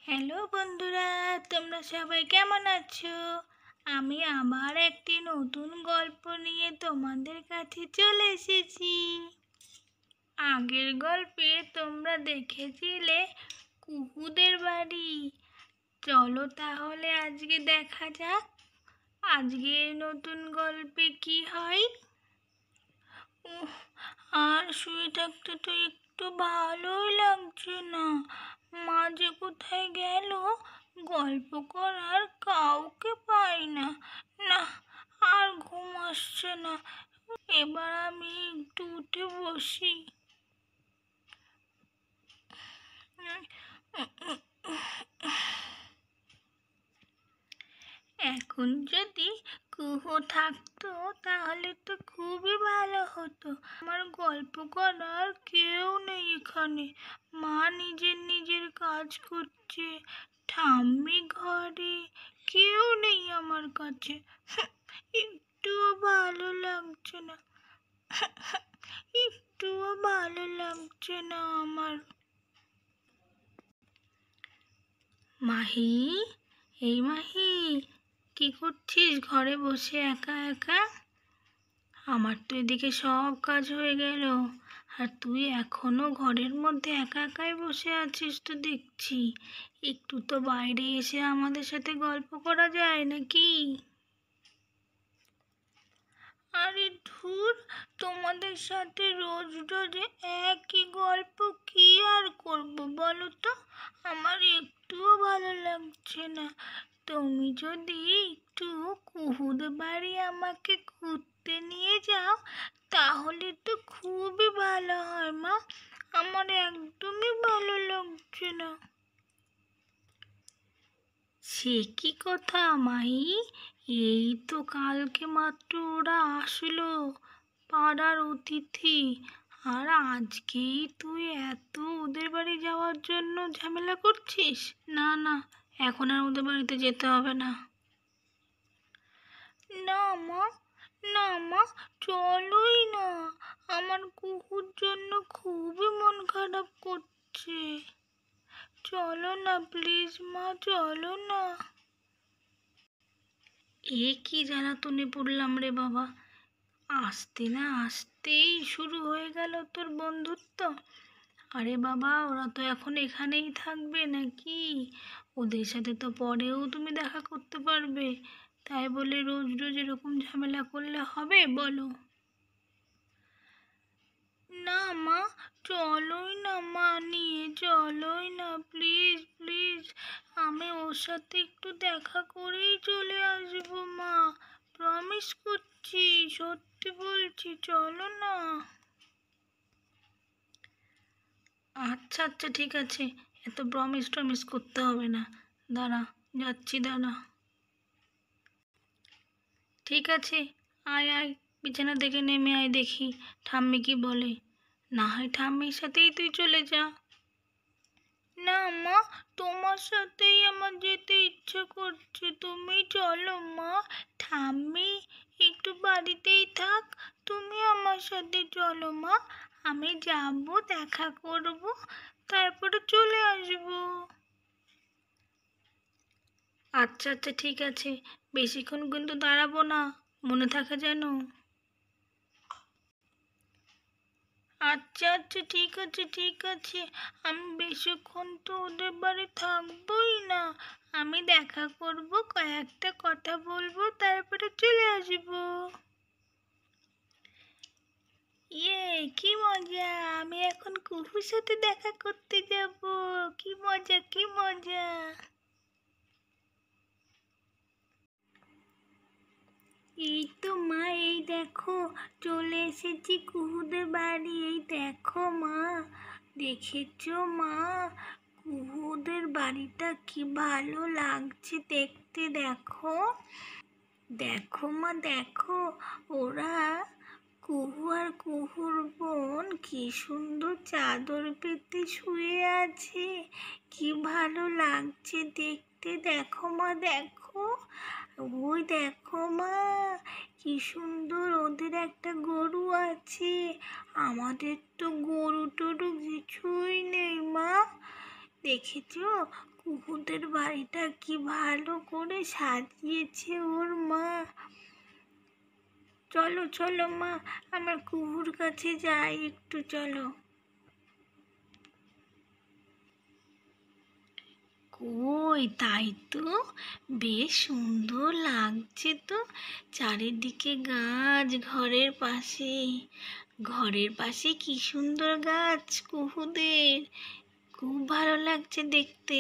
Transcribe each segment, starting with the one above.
Hello বন্ধুরা, তোমরা সবাই কেমন আছো? আমি আবার একটি নতুন গল্প নিয়ে তোমাদের কাছে চলে এসেছি। আগের গল্পে তোমরা দেখেছিলে কুকুদের বাড়ি। চলো তাহলে আজকে দেখা যাক আজকের নতুন গল্পে কি হয়। আর শুয়ে থাকতে তো একটু ভালোই লাগছে না। মা যে কোথায় গেল, গল্প করার কাউকে পাই না। না, আর ঘুম আসছে না। এবার আমি একটু উঠে বসি। এখন যদি কুহু থাকতো তাহলে তো খুবই ভালো হতো। আমার গল্প করার কেউ নেই এখানে। মা নিজের কাজ করছে, ঠাম্মি ঘরে, কেউ নেই আমার কাছে। একটুও ভালো লাগছে না, একটুও ভালো লাগছে না আমার। মাহি, এই মাহি, কি করছিস ঘরে বসে একা একা? আমার তো এদিকে সব কাজ হয়ে গেল, আর তুই এখনো ঘরের মধ্যে একা একাই বসে আছিস তো দেখছি। একটু তো বাইরে এসে আমাদের সাথে গল্প করা যায় নাকি? আরে ধুর, তোমাদের সাথে রোজ রোজ একই গল্প কি আর করব বলো তো? আমার একটুও ভালো লাগছে না। তুমি যদি একটু কুহুদ বাড়ি আমাকে ঘুরতে নিয়ে যাও তাহলে তো খুবই ভালো হয় মা। আমার একদমই ভালো লাগছে না। সে কি কথা মাহি, এই তো কালকে মাত্র ওরা আসলো, পাড়ার অতিথি, আর আজকেই তুই এত ওদের বাড়ি যাওয়ার জন্য ঝামেলা করছিস? না না, এখন আর ওদের বাড়িতে যেতে হবে না। না মা, না মা, চলোই না। আমার কুকুর জন্য খুবই মন খারাপ করছে। চলো না প্লিজ মা, চলো না। এ কি জ্বালাতনে পড়লাম রে বাবা, আসতে না আসতেই শুরু হয়ে গেল তোর বন্ধুত্ব। আরে বাবা, ওরা তো এখন এখানেই থাকবে নাকি? ওদের সাথে তো পরেও তুমি দেখা করতে পারবে, তাই বলে রোজ রোজ এরকম ঝামেলা করলে হবে বলো? না মা, চলোই না মা, নিয়ে চলোই না প্লিজ প্লিজ। আমি ওর সাথে একটু দেখা করেই চলে আসবো মা, প্রমিস করছি, সত্যি বলছি, চলো না। আচ্ছা আচ্ছা, ঠিক আছে, এত প্রমিস টমিস করতে হবে না। দাঁড়া, যাচ্ছি, দাঁড়া। ঠিক আছে, আয় আয়, বিছানা থেকে নেমে আয়, দেখি ঠাম্মি কি বলে। না হয় ঠাম্মির সাথেই তুই চলে যা। না মা, তোমার সাথেই আমার যেতে ইচ্ছে করছে, তুমি চলো মা। ঠাম্মি একটু বাড়িতেই থাক, তুমি আমার সাথে চলো মা। আমি যাব, দেখা করব, তারপরে চলে আসবো। আচ্ছা আচ্ছা, ঠিক আছে, বেশিক্ষণ কিন্তু দাঁড়াবো না, মনে থাকে যেন। আচ্ছা আচ্ছা, ঠিক আছে ঠিক আছে। আমি বেশিক্ষণ তো ওদের বাড়ি থাকবোই না। আমি দেখা করব, কয়েকটা কথা বলবো, তারপরে চলে আসবো। ইয়ে, কি মজা! আমি এখন কুহুর সাথে দেখা করতে যাব। কি মজা, কি মজা! এই তো মা, এই দেখো চলে এসেছি কুহুদের বাড়ি। এই দেখো মা, দেখেছো মা, কুহুদের বাড়িটা কি ভালো লাগছে দেখতে। দেখো, দেখো মা, দেখো, ওরা কুহু আর কুহুর বোন কি সুন্দর চাদর পেতে শুয়ে আছে। কি ভালো লাগছে দেখতে। দেখো মা, দেখো, ওই দেখো মা, কি সুন্দর ওদের একটা গরু আছে। আমাদের তো গরু টরু কিছুই নেই মা। দেখেছো কুকুরদের বাড়িটা কি ভালো করে সাজিয়েছে ওর মা। চলো চলো মা, আমার কুকুর কাছে যাই একটু, চলো। কই, তাই তো, বেশ সুন্দর লাগছে তো। চারিদিকে গাছ, ঘরের পাশে কি সুন্দর গাছ কুহুদের, খুব ভালো লাগছে দেখতে।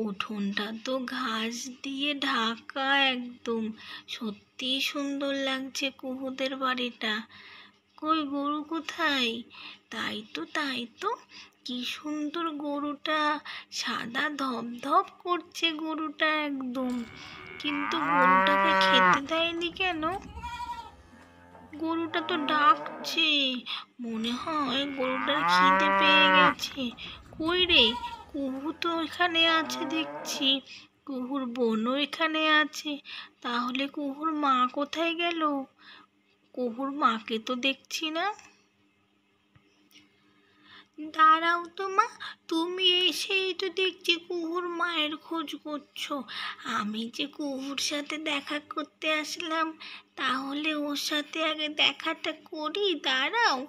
উঠোনটা তো ঘাস দিয়ে ঢাকা একদম, সত্যি সুন্দর লাগছে কুহুদের বাড়িটা। কই গরু কোথায়? তাই তো, কি সুন্দর গরুটা, সাদা ধপধপ করছে গরুটা একদম। কিন্তু গরুটাকে খেতে দেয়নি কেন? গরুটা তো ডাকছে, মনে হয় গরুটার খিদে পেয়ে গেছে। কই রে, কুহু তো এখানে আছে দেখছি, কুহুর বোনও এখানে আছে। তাহলে কুহুর মা কোথায় গেল? কুহুর মাকে তো দেখছি না। দাঁড়াও তো মা, তুমি এসেই তো দেখছি কুহুর মায়ের খোঁজ করছো। আমি যে কুহুর সাথে দেখা করতে আসলাম, তাহলে ওর সাথে আগে দেখাটা করি, দাঁড়াও।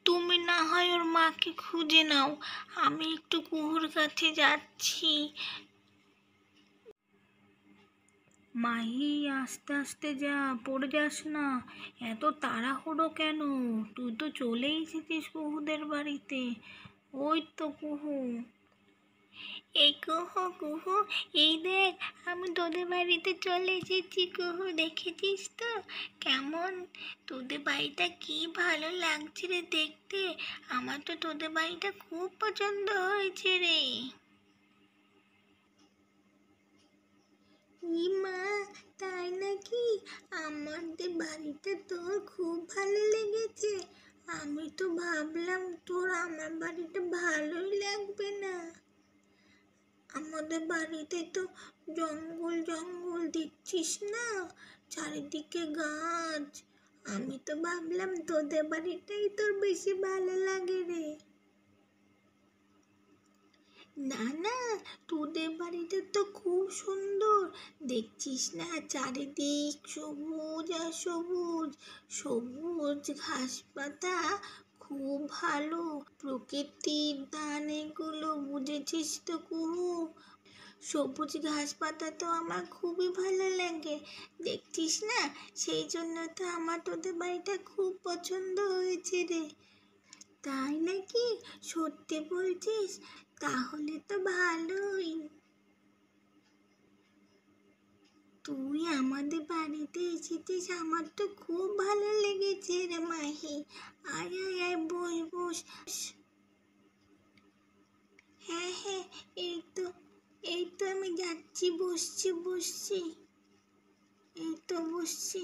তুমি না হয় ওর মাকে খুঁজে নাও, আমি একটু কুহুর কাছে যাচ্ছি। মাহি, আস্তে আস্তে যা, পড়ে যাস না। এত তাড়াহুড়ো কেন? তুই তো চলে এসেছিস কুহুদের বাড়িতে। ওই তো কুহু। এই কুহু কুহু, এই দেখ, আমি তোদের বাড়িতে চলে এসেছি কুহু, দেখেছিস তো কেমন? তোদের বাড়িটা কি ভালো লাগছে রে দেখতে। আমার তো তোদের বাড়িটা খুব পছন্দ হয়েছে রে। ই মা, তাই নাকি? আমাদের বাড়িটা তোর খুব ভালো লেগেছে? আমি তো ভাবলাম তোর আমার বাড়িটা ভালোই লাগবে না। আমাদের বাড়িতে তো জঙ্গল জঙ্গল, দেখছিস না, চারিদিকে গাছ। আমি তো ভাবলাম তোদের বাড়িটাই তোর বেশি ভালো লাগে রে। না না, তোদের বাড়িটা তো খুব সুন্দর, দেখছিস না, চারিদিক সবুজ আর সবুজ, সবুজ ঘাস পাতা, খুব ভালো প্রকৃতির দান এগুলো, বুঝেছিস তো কুহু? সবুজ ঘাস পাতা তো আমার খুবই ভালো লাগে, দেখছিস না, সেই জন্য তো আমার তোদের বাড়িটা খুব পছন্দ হয়েছে রে। তাই নাকি? সত্যি বলছিস? তাহলে তো ভালোই। তুই আমাদের বাড়িতে এসেছিস, আমার তো খুব ভালো লেগেছে রে মাহি। আয় আয় আয়, বস বস। হ্যাঁ হ্যাঁ, এই তো আমি যাচ্ছি, বসছি, এই তো বসছি।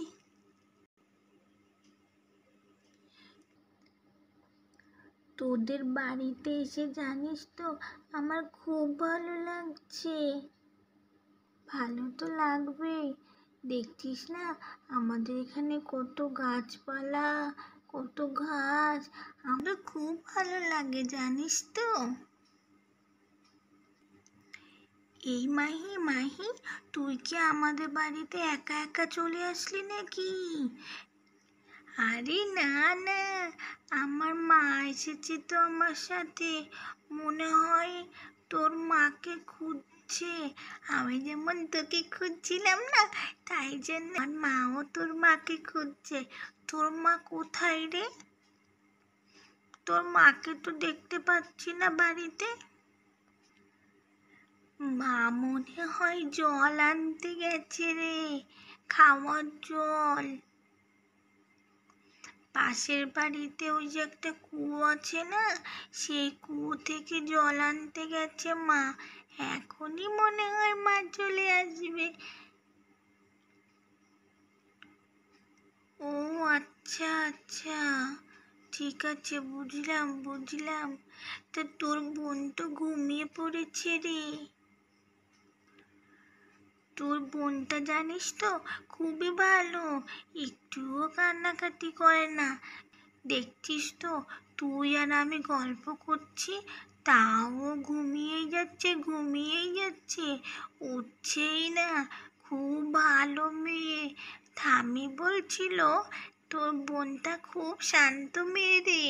তোদের বাড়িতে এসে জানিস তো আমার খুব ভালো লাগছে। ভালো তো লাগবেই, দেখছিস না আমাদের এখানে কত গাছপালা, কত ঘাস, আমার খুব ভালো লাগে জানিস তো। এই মাহি মাহি, তুই কি আমাদের বাড়িতে একা একা চলে আসলি নাকি? আরে না না, আমার মা এসেছে তো আমার সাথে, মনে হয় তোর মাকে খুঁজছে। আমি যেমন তোকে খুঁজছিলাম না, তাই জন্য আমার মাও তোর মাকে খুঁজছে। তোর মা কোথায় রে? তোর মাকে তো দেখতে পাচ্ছি না বাড়িতে। মা মনে হয় জল আনতে গেছে রে, খাওয়ার জল। পাশের বাড়িতে ওই যে একটা কুয়ো আছে না, সেই কুয়ো থেকে জল আনতে গেছে মা। এখনই মনে হয় মা চলে আসবে। ও আচ্ছা আচ্ছা, ঠিক আছে, বুঝলাম। তা তোর বোন তো ঘুমিয়ে পড়েছে রে। তোর বোনটা জানিস তো খুবই ভালো, একটুও কান্নাকাটি করে না। দেখছিস তো, তুই আর আমি গল্প করছি, তাও ঘুমিয়েই যাচ্ছে, উঠছেই না। খুব ভালো মেয়ে। ঠাম্মি বলছিল তোর বোনটা খুব শান্ত মেয়ে রে।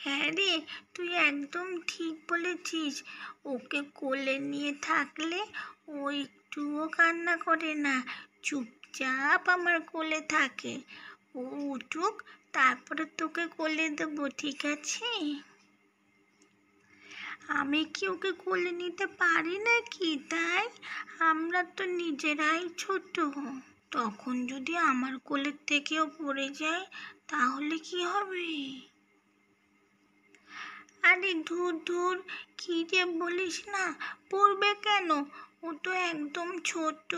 হ্যাঁ রে, তুই একদম ঠিক বলেছিস। ওকে কোলে নিয়ে থাকলে ও একটুও কান্না করে না, চুপচাপ আমার কোলে থাকে। ও উঠুক, তারপরে তোকে কোলে দেবো, ঠিক আছে? আমি কি ওকে কোলে নিতে পারি নাকি তাই? আমরা তো নিজেরাই ছোট। তখন যদি আমার কোলের থেকেও পড়ে যায় তাহলে কি হবে? আরে ধুর ধুর, কি যে বলিস না, পড়বে কেন? ও তো একদম ছোট,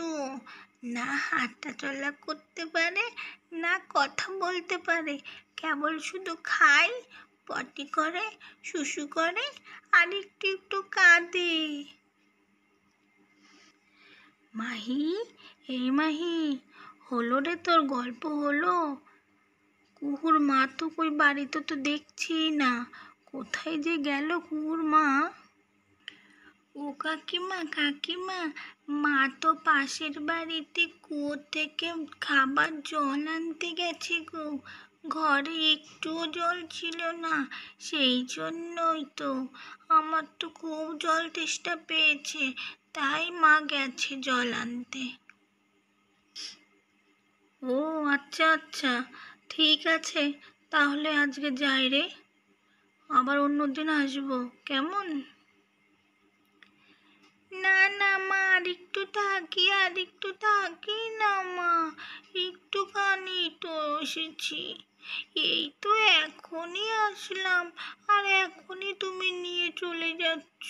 না হাঁটা চলা করতে পারে, না কথা বলতে পারে, কেবল শুধু খায়, পটি করে, শুশু করে, আর একটু একটু কাঁদে। মাহি, এই মাহি, হলো রে তোর গল্প হলো? কুহুর মা তো কই বাড়িতে তো দেখছি না, কোথায় যে গেল কুহুর মা? ও কাকিমা কাকিমা, মা তো পাশের বাড়িতে কুয়ো থেকে খাবার জল আনতে গেছে গো। ঘরে একটুও জল ছিল না, সেই জন্যই তো আমার তো খুব জল তেষ্টা পেয়েছে, তাই মা গেছে জল আনতে। ও আচ্ছা আচ্ছা, ঠিক আছে, তাহলে আজকে যাই রে, আবার অন্যদিন আসবো, কেমন? না না মা, আর একটু থাকি না মা, একটুখানি তো এসেছি, এই তো এখনই আসলাম, আর এখনই তুমি নিয়ে চলে যাচ্ছ,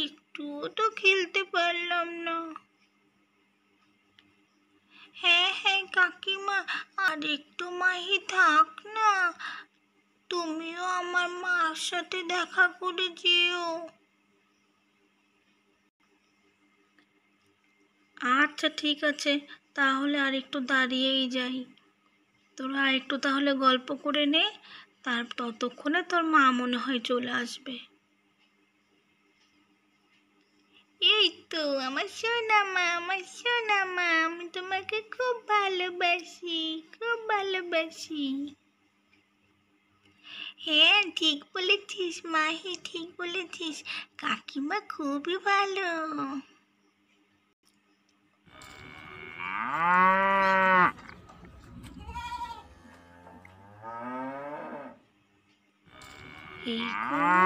একটুও তো খেলতে পারলাম না। হ্যাঁ হ্যাঁ কাকিমা, আর একটু মাহি থাক না, তুমিও আমার মার সাথে দেখা করে যেও। আচ্ছা ঠিক আছে, তাহলে আর একটু দাঁড়িয়েই যাই, তোরা আর একটু তাহলে গল্প করে নে, তার ততক্ষণে তোর মা মনে হয় চলে আসবে। এই তো আমার সোনা মা, আমি তোমাকে খুব ভালোবাসি, খুব ভালোবাসি। হ্যাঁ ঠিক বলেছিস মাহি, ঠিক বলেছিস, কাকিমা খুবই ভালো। এই কুহু,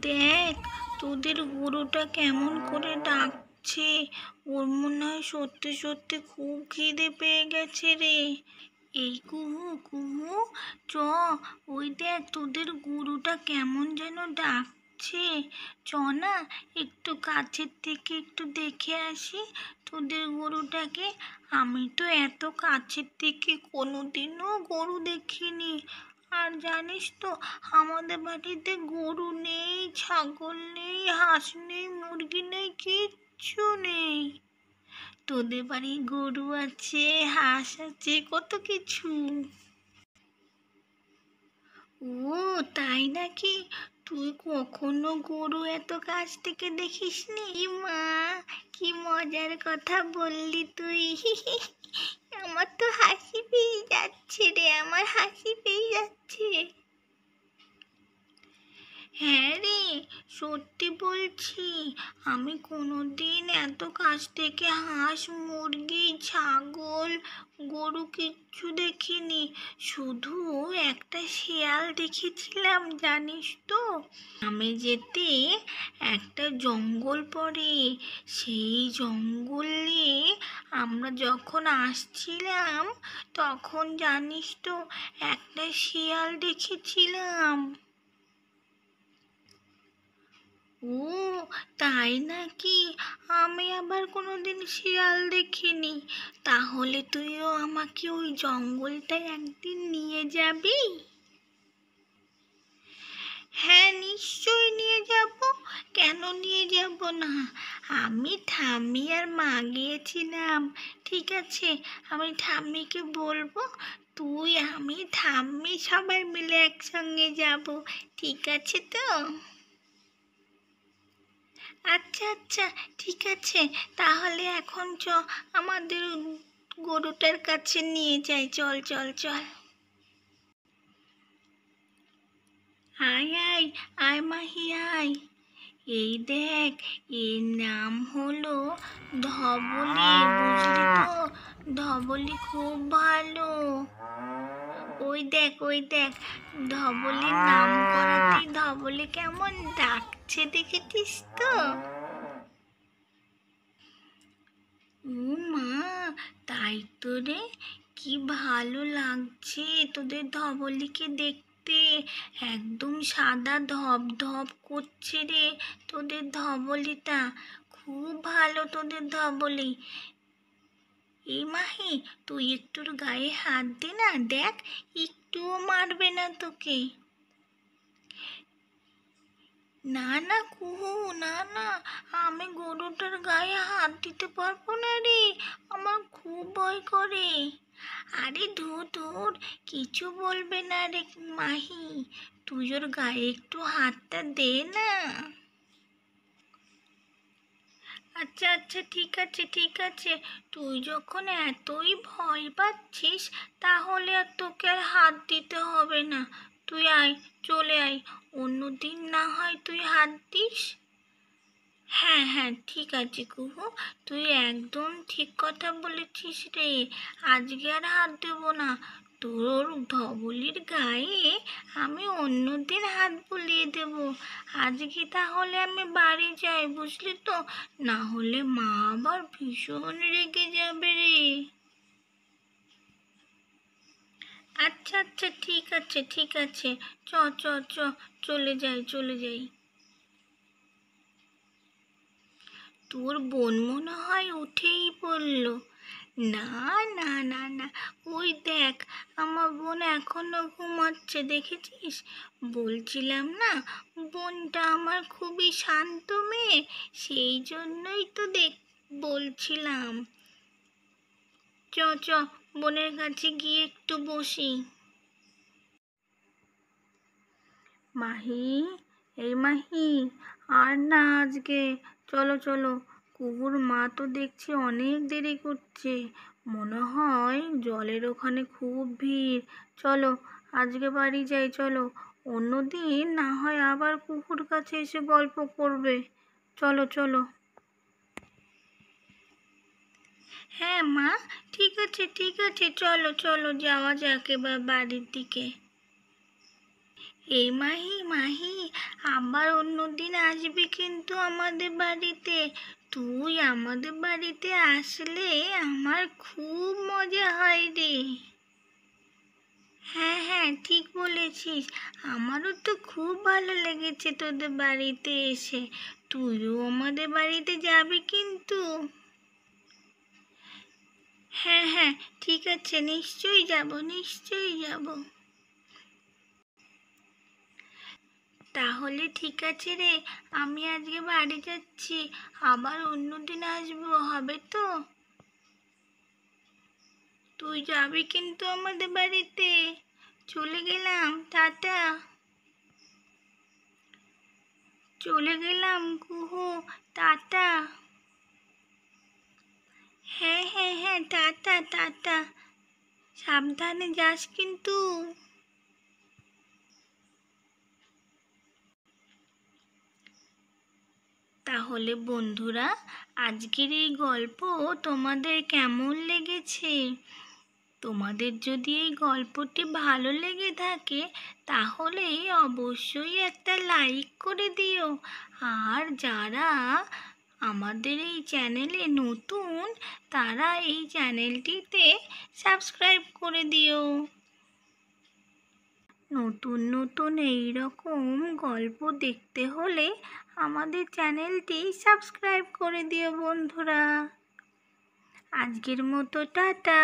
দেখ তোদের গরুটা কেমন করে ডাকছে, ওর মনে হয় সত্যি সত্যি খুব খিদে পেয়ে গেছে রে। এই কুহু কুহু, চ, ওই দেখ তোদের গরুটা কেমন যেন ডাকছে, চ না, একটু কাছের থেকে একটু দেখে আসি তোদের গরুটাকে। আমি তো এত কাছের থেকে কোনোদিনও গরু দেখিনি, আর জানিস তো আমাদের বাড়িতে গরু নেই, ছাগল নেই, হাঁস নেই, মুরগি নেই, কিচ্ছু নেই। তোদের বাড়ি গরু আছে, হাঁস আছে, কত কিছু। ও তাই নাকি? তুই কখনো গরু এত কাছ থেকে দেখিসনি? মা, কি মজার কথা বললি তুই। আমার তো হাসি পেয়ে যাচ্ছে রে, আমার হাসি পেয়ে যাচ্ছে। হ্যাঁ রে, সত্যি বলছি, আমি কোনোদিন এত কাছ থেকে হাঁস, মুরগি, ছাগল, গরু কিচ্ছু দেখিনি, শুধু একটা শেয়াল দেখেছিলাম জানিস তো। আমি যেতে একটা জঙ্গল পড়ে, সেই জঙ্গলে আমরা যখন আসছিলাম তখন জানিস তো একটা শিয়াল দেখেছিলাম। ও তাই নাকি? আমি আবার কোনোদিন শিয়াল দেখিনি। তাহলে তুইও আমাকে ওই জঙ্গলটায় একদিন নিয়ে যাবি? হ্যাঁ নিশ্চয়ই নিয়ে যাব, কেন নিয়ে যাব না। আমি ঠাম্মি আর মা গিয়েছিলাম, ঠিক আছে, আমি ঠাম্মিকে বলবো তুই আমি ঠাম্মি সবাই মিলে একসঙ্গে যাব, ঠিক আছে তো? আচ্ছা আচ্ছা, ঠিক আছে, তাহলে এখন আমাদের গরুটার কাছে নিয়ে যাই, চল চল চল। আয় আয় আয় মাহি আয়। এই দেখ, এর নাম হলো ধবলি, বুঝলি তো? ধবলি খুব ভালো। ওই দেখ, ধবলির নাম করাতেই ধবলি কেমন ডাকছে, দেখেছিস তো? ও মা, তাই তো রে, কি ভালো লাগছে তোদের ধবলিকে দেখতে। একদম সাদা ধপ ধপ করছে রে তোদের ধবলিটা। খুব ভালো তোদের ধবলি। এই মাহি, তুই একটুর গায়ে হাত দে না, দেখ একটুও মারবে না তোকে। না না কুহু, না না, আমি গরুটার গায়ে হাত দিতে পারবো না রে, আমার খুব ভয় করে। আরে ধুর ধুর, কিছু বলবে না রে মাহি, তুই ওর গায়ে একটু হাতটা দে না। আচ্ছা আচ্ছা, ঠিক আছে ঠিক আছে, তুই যখন এতই ভয় পাচ্ছিস তাহলে আর তোকে আর হাত দিতে হবে না। তুই আয়, চলে আয়, অন্যদিন না হয় তুই হাত দিস। হ্যাঁ হ্যাঁ, ঠিক আছে কুহু, তুই একদম ঠিক কথা বলেছিস রে, আজকে আর হাত দেবো না। তোর ধবলির গায়ে আমি অন্যদিন হাত বুলিয়ে দেব। আজকে তাহলে আমি বাড়ি যাই, বুঝলি তো? না হলে মা আবার ভীষণ রেগে যাবে রে। আচ্ছা আচ্ছা, ঠিক আছে ঠিক আছে, চ চ চ, চলে যাই চলে যাই। তোর বোন মনে হয় উঠেই পড়ল। না না না না, ওই দেখ, আমার বোন এখনো ঘুমাচ্ছে, দেখেছিস? বলছিলাম না, বোনটা আমার খুবই শান্ত মেয়ে, সেই জন্যই তো বলছিলাম। চ চ, বোনের কাছে গিয়ে একটু বসি। মাহি, এই মাহি, আর না আজকে, চলো চলো। কুকুর মা তো দেখছি অনেক দেরি করছে, মনে হয় জলের ওখানে খুব ভিড়। চলো, আজকে বাড়ি যাই, চলো। অন্যদিন না হয় আবার কুকুর কাছে এসে গল্প করবে। চলো চলো। হ্যাঁ মা, ঠিক আছে, চলো চলো, যাওয়া যাক এবার বাড়ির দিকে। এই মাহি মাহি, আবার অন্যদিন আসবি কিন্তু আমাদের বাড়িতে। তুই আমাদের বাড়িতে আসলে আমার খুব মজা হয় রে। হ্যাঁ হ্যাঁ, ঠিক বলেছিস, আমারও তো খুব ভালো লেগেছে তোদের বাড়িতে এসে। তুইও আমাদের বাড়িতে যাবি কিন্তু। হ্যাঁ হ্যাঁ, ঠিক আছে, নিশ্চয়ই যাব, নিশ্চয়ই যাব। তাহলে ঠিক আছে রে, আমি আজকে বাড়ি যাচ্ছি, আবার অন্যদিন আসবো, হবে তো? তুই যাবি কিন্তু আমাদের বাড়িতে। চলে গেলাম, টাটা। চলে গেলাম কুহু, টাটা। হ্যাঁ হ্যাঁ হ্যাঁ, টাটা টাটা, সাবধানে যাস কিন্তু। তাহলে বন্ধুরা, আজকের এই গল্প তোমাদের কেমন লেগেছে? তোমাদের যদি এই গল্পটি ভালো লেগে থাকে তাহলে অবশ্যই একটা লাইক করে দিও। আর যারা আমাদের এই চ্যানেলে নতুন, তারা এই চ্যানেলটিতে সাবস্ক্রাইব করে দিও। নতুন নতুন এই রকম গল্প দেখতে হলে আমাদের চ্যানেলটি সাবস্ক্রাইব করে দিও বন্ধুরা। আজকের মতো টাটা।